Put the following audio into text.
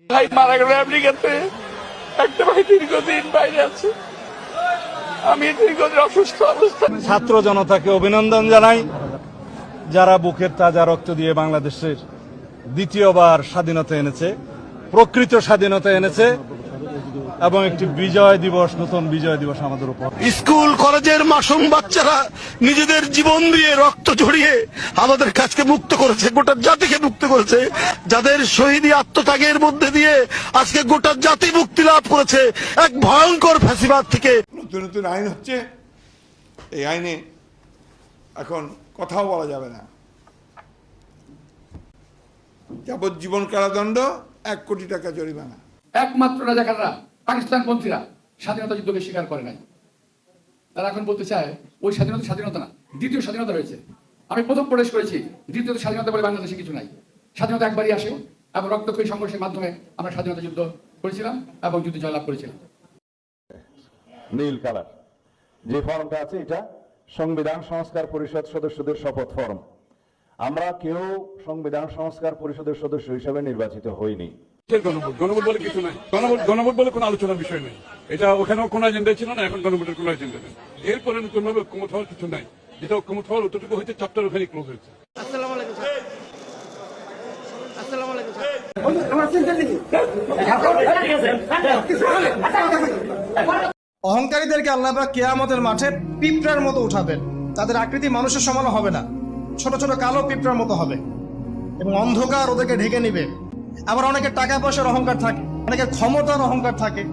ভাই মারা গেল আমেরিকাতে, একটা ভাই দীর্ঘদিন বাইরে আছে, আমি দীর্ঘদিন অসুস্থ অবস্থা। ছাত্র জনতাকে অভিনন্দন জানাই, যারা বুকের তাজা রক্ত দিয়ে বাংলাদেশের দ্বিতীয়বার স্বাধীনতা এনেছে, প্রকৃত স্বাধীনতা এনেছে এবং একটি বিজয় দিবস, নতুন বিজয় দিবস আমাদের উপর। স্কুল কলেজের মাসুম বাচ্চারা নিজেদের জীবন দিয়ে রক্ত ঝরিয়ে আমাদের কাছকে মুক্ত করেছে, গোটা জাতিকে মুক্ত করেছে, যাদের শহীদী আত্মত্যাগের মধ্যে দিয়ে আজকে গোটা জাতি মুক্তি লাভ করেছে এক ভয়ঙ্কর ফ্যাসিবাদ থেকে। নতুন নতুন আইন হচ্ছে, এই আইনে এখন কথাও বলা যাবে না। যাবজ্জীবন কারাদণ্ড, 1 কোটি টাকা জরিমানা। একমাত্র রাজাকাররা, পাকিস্তানপন্থীরা স্বাধীনতা যুদ্ধকে স্বীকার করে নাই। তারা এখন বলতে চায় ওই স্বাধীনতা না, দ্বিতীয় স্বাধীনতা হয়েছে। আমি প্রথম প্রবেশ করেছি, দ্বিতীয় স্বাধীনতা বলে বাংলাদেশে কিছু নাই। স্বাধীনতা একবারই আসে এবং রক্তক্ষয়ী সংঘর্ষের মাধ্যমে আমরা স্বাধীনতা যুদ্ধ করেছিলাম এবং যুদ্ধে জয়লাভ করেছিলাম। নীল কালার যে ফর্মটা আছে, এটা সংবিধান সংস্কার পরিষদ সদস্যদের শপথ ফর্ম। আমরা কেউ সংবিধান সংস্কার পরিষদের সদস্য হিসেবে নির্বাচিত হইনি। গণভোট বলে কিছু নাই, গণভোট বলে কোনো আলোচনার বিষয় নেই। এটা ওখানেও কোনো এজেন্ডা ছিল না, এখন গণভোটের কোনো এজেন্ডা নেই। এরপরে নতুন ভাবে ঐক্যমত হওয়ার কিছু নাই। যেটা ঐক্যমত হওয়ার অতটুকু হয়েছে, চ্যাপ্টার ওখানে ক্লোজ হয়েছে। অহংকারীদেরকে আল্লাহ পাক কিয়ামতের মাঠে পিঁপড়ার মতো উঠাবেন। তাদের আকৃতি মানুষের সমান হবে না, ছোট ছোট কালো পিঁপড়ার মতো হবে এবং অন্ধকার ওদেরকে ঢেকে নিবে। আবার অনেকের টাকা পয়সার অহংকার থাকে, অনেকের ক্ষমতার অহংকার থাকে,